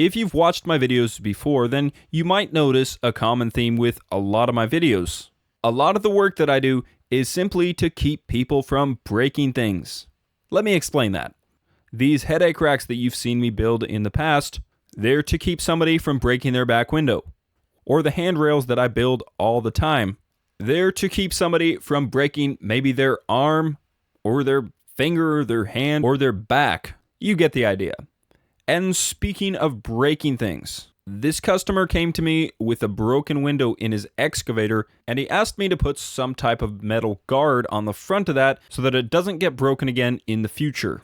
If you've watched my videos before, then you might notice a common theme with a lot of my videos. A lot of the work that I do is simply to keep people from breaking things. Let me explain that. These headache racks that you've seen me build in the past, they're to keep somebody from breaking their back window. Or the handrails that I build all the time, they're to keep somebody from breaking maybe their arm, or their finger, or their hand, or their back. You get the idea. And speaking of breaking things, this customer came to me with a broken window in his excavator, and he asked me to put some type of metal guard on the front of that so that it doesn't get broken again in the future.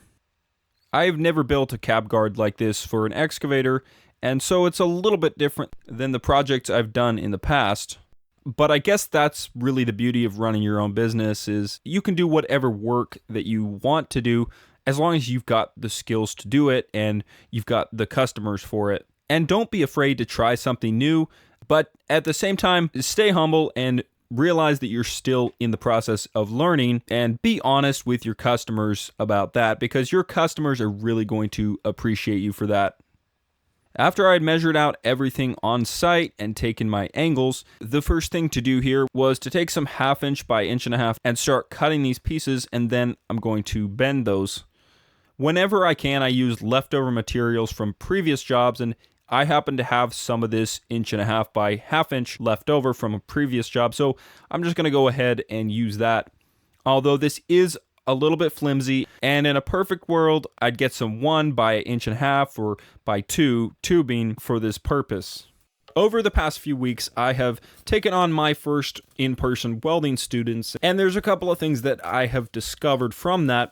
I've never built a cab guard like this for an excavator, and so it's a little bit different than the projects I've done in the past. But I guess that's really the beauty of running your own business, is you can do whatever work that you want to do as long as you've got the skills to do it and you've got the customers for it. And don't be afraid to try something new, but at the same time, stay humble and realize that you're still in the process of learning, and be honest with your customers about that, because your customers are really going to appreciate you for that. After I'd measured out everything on site and taken my angles, the first thing to do here was to take some 1/2 inch by 1.5 inch and start cutting these pieces, and then I'm going to bend those. Whenever I can, I use leftover materials from previous jobs, and I happen to have some of this 1.5 inch by 1/2 inch left over from a previous job, so I'm just going to go ahead and use that. Although this is a little bit flimsy, and in a perfect world, I'd get some 1 by 1.5 inch or by 2 tubing for this purpose. Over the past few weeks, I have taken on my first in-person welding students, and there's a couple of things that I have discovered from that.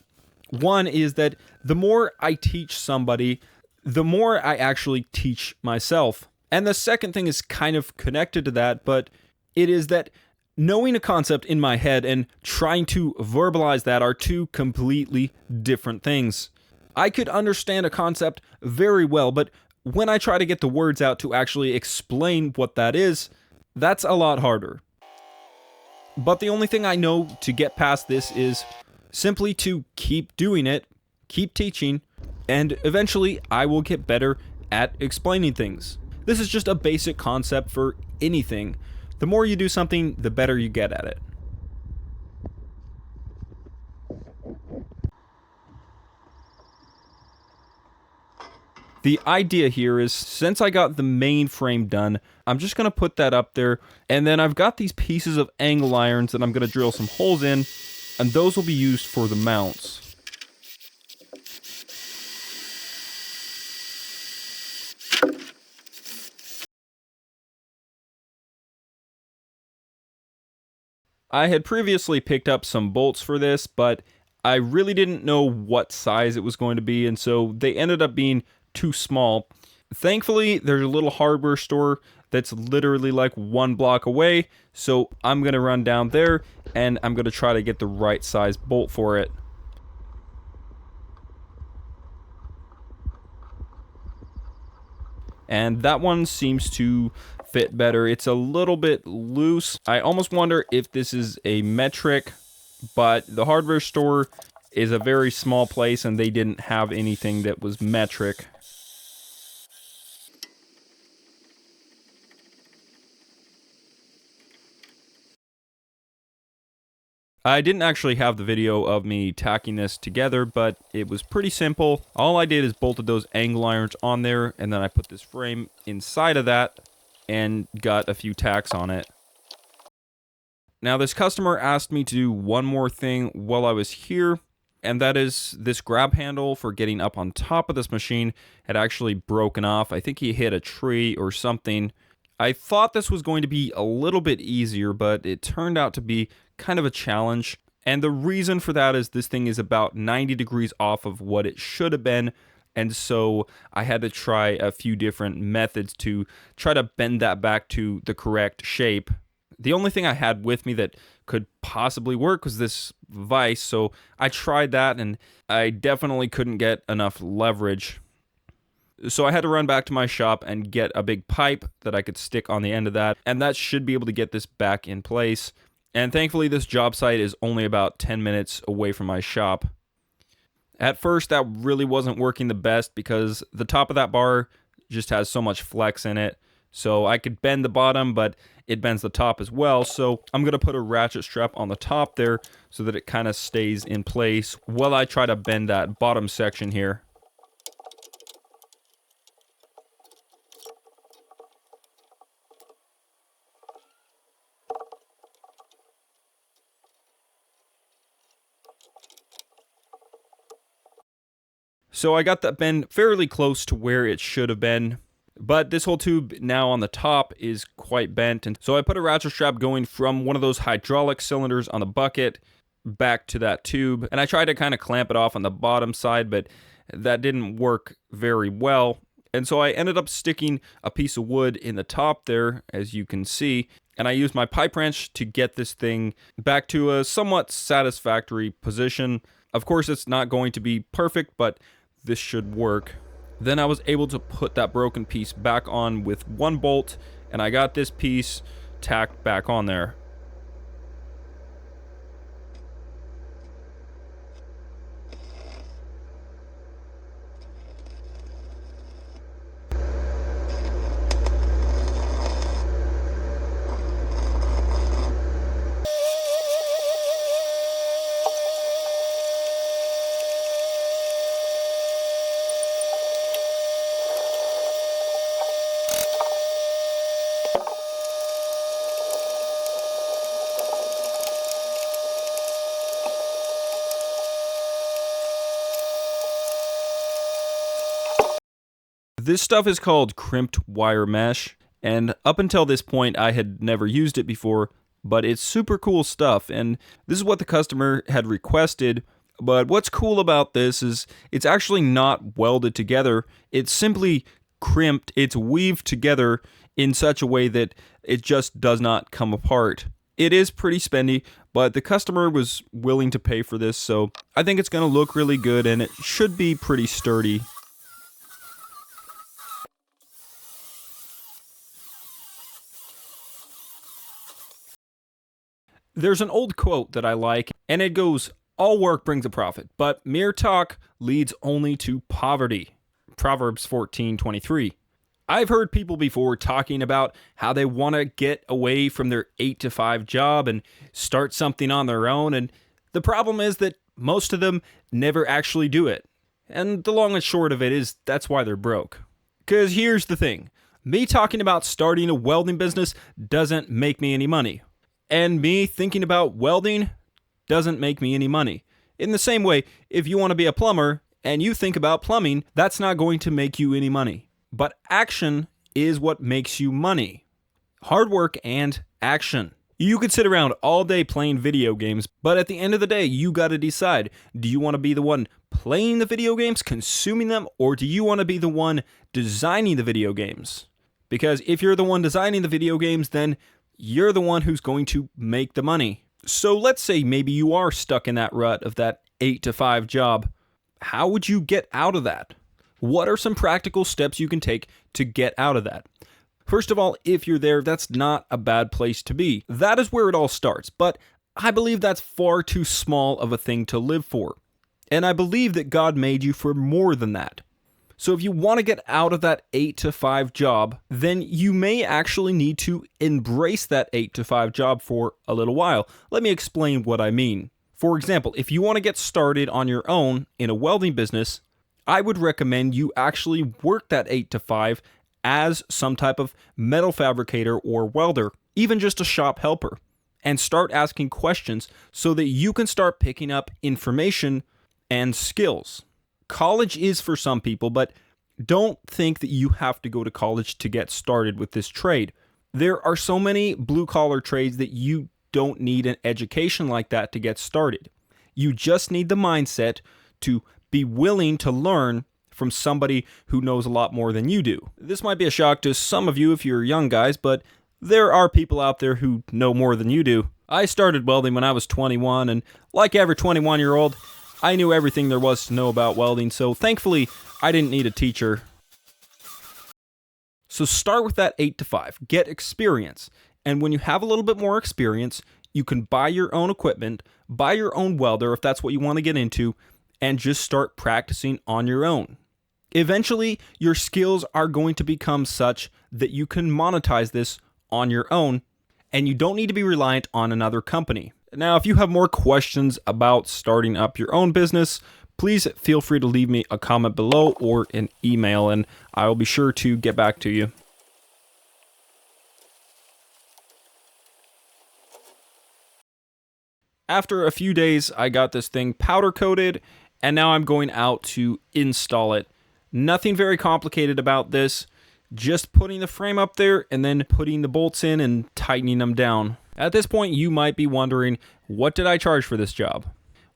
One is that the more I teach somebody, the more I actually teach myself. And the second thing is kind of connected to that, but it is that knowing a concept in my head and trying to verbalize that are two completely different things. I could understand a concept very well, but when I try to get the words out to actually explain what that is, that's a lot harder. But the only thing I know to get past this is simply to keep doing it, keep teaching, and eventually I will get better at explaining things. This is just a basic concept for anything. The more you do something, the better you get at it. The idea here is, since I got the main frame done, I'm just going to put that up there, and then I've got these pieces of angle irons that I'm going to drill some holes in, and those will be used for the mounts. I had previously picked up some bolts for this, but I really didn't know what size it was going to be, and so they ended up being too small. Thankfully, there's a little hardware store that's literally like 1 block away, so I'm going to run down there, and I'm going to try to get the right size bolt for it. And that one seems to fit better. It's a little bit loose. I almost wonder if this is a metric, but the hardware store is a very small place and they didn't have anything that was metric. I didn't actually have the video of me tacking this together, but it was pretty simple. All I did is bolted those angle irons on there, and then I put this frame inside of that and got a few tacks on it. Now, this customer asked me to do one more thing while I was here, and that is this grab handle for getting up on top of this machine had actually broken off. I think he hit a tree or something. I thought this was going to be a little bit easier, but it turned out to be kind of a challenge. And the reason for that is this thing is about 90 degrees off of what it should have been. And so I had to try a few different methods to try to bend that back to the correct shape. The only thing I had with me that could possibly work was this vise. So I tried that and I definitely couldn't get enough leverage. So I had to run back to my shop and get a big pipe that I could stick on the end of that, and that should be able to get this back in place. And thankfully this job site is only about 10 minutes away from my shop. At first that really wasn't working the best because the top of that bar just has so much flex in it. So I could bend the bottom, but it bends the top as well. So I'm going to put a ratchet strap on the top there so that it kind of stays in place while I try to bend that bottom section here. So I got that bend fairly close to where it should have been. But this whole tube now on the top is quite bent, and so I put a ratchet strap going from one of those hydraulic cylinders on the bucket back to that tube, and I tried to kind of clamp it off on the bottom side, but that didn't work very well. And so I ended up sticking a piece of wood in the top there, as you can see, and I used my pipe wrench to get this thing back to a somewhat satisfactory position. Of course, it's not going to be perfect, but this should work. Then I was able to put that broken piece back on with one bolt, and I got this piece tacked back on there. This stuff is called crimped wire mesh, and up until this point I had never used it before, but it's super cool stuff, and this is what the customer had requested. But what's cool about this is it's actually not welded together, it's simply crimped, it's weaved together in such a way that it just does not come apart. It is pretty spendy, but the customer was willing to pay for this, so I think it's going to look really good, and it should be pretty sturdy. There's an old quote that I like, and it goes, "All work brings a profit, but mere talk leads only to poverty." Proverbs 14:23. I've heard people before talking about how they want to get away from their 8 to 5 job and start something on their own, and the problem is that most of them never actually do it. And the long and short of it is that's why they're broke. Because here's the thing, me talking about starting a welding business doesn't make me any money. And me thinking about welding doesn't make me any money. In the same way, if you want to be a plumber and you think about plumbing, that's not going to make you any money. But action is what makes you money. Hard work and action. You could sit around all day playing video games, but at the end of the day, you got to decide, do you want to be the one playing the video games, consuming them, or do you want to be the one designing the video games? Because if you're the one designing the video games, then you're the one who's going to make the money. So let's say maybe you are stuck in that rut of that 8 to 5 job. How would you get out of that? What are some practical steps you can take to get out of that? First of all, if you're there, that's not a bad place to be. That is where it all starts, but I believe that's far too small of a thing to live for. And I believe that God made you for more than that. So if you want to get out of that 8 to 5 job, then you may actually need to embrace that 8 to 5 job for a little while. Let me explain what I mean. For example, if you want to get started on your own in a welding business, I would recommend you actually work that 8 to 5 as some type of metal fabricator or welder, even just a shop helper, and start asking questions so that you can start picking up information and skills. College is for some people, but don't think that you have to go to college to get started with this trade. There are so many blue-collar trades that you don't need an education like that to get started. You just need the mindset to be willing to learn from somebody who knows a lot more than you do. This might be a shock to some of you if you're young guys, but there are people out there who know more than you do. I started welding when I was 21, and like every 21-year-old, I knew everything there was to know about welding, so thankfully, I didn't need a teacher. So start with that 8 to 5. Get experience. And when you have a little bit more experience, you can buy your own equipment, buy your own welder if that's what you want to get into, and just start practicing on your own. Eventually, your skills are going to become such that you can monetize this on your own, and you don't need to be reliant on another company. Now, if you have more questions about starting up your own business, please feel free to leave me a comment below or an email, and I will be sure to get back to you. After a few days, I got this thing powder coated, and now I'm going out to install it. Nothing very complicated about this, just putting the frame up there and then putting the bolts in and tightening them down. At this point, you might be wondering, what did I charge for this job?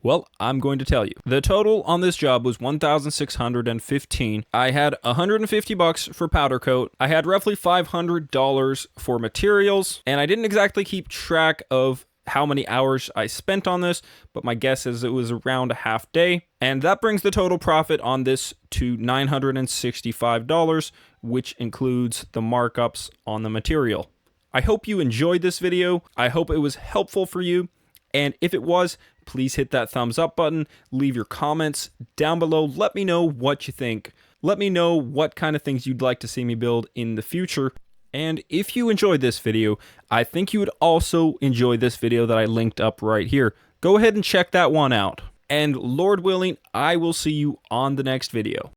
Well, I'm going to tell you. The total on this job was $1,615. I had $150 for powder coat. I had roughly $500 for materials, and I didn't exactly keep track of how many hours I spent on this, but my guess is it was around a half day. And that brings the total profit on this to $965, which includes the markups on the material. I hope you enjoyed this video. I hope it was helpful for you. And if it was, please hit that thumbs up button, leave your comments down below. Let me know what you think. Let me know what kind of things you'd like to see me build in the future. And if you enjoyed this video, I think you would also enjoy this video that I linked up right here. Go ahead and check that one out. And Lord willing, I will see you on the next video.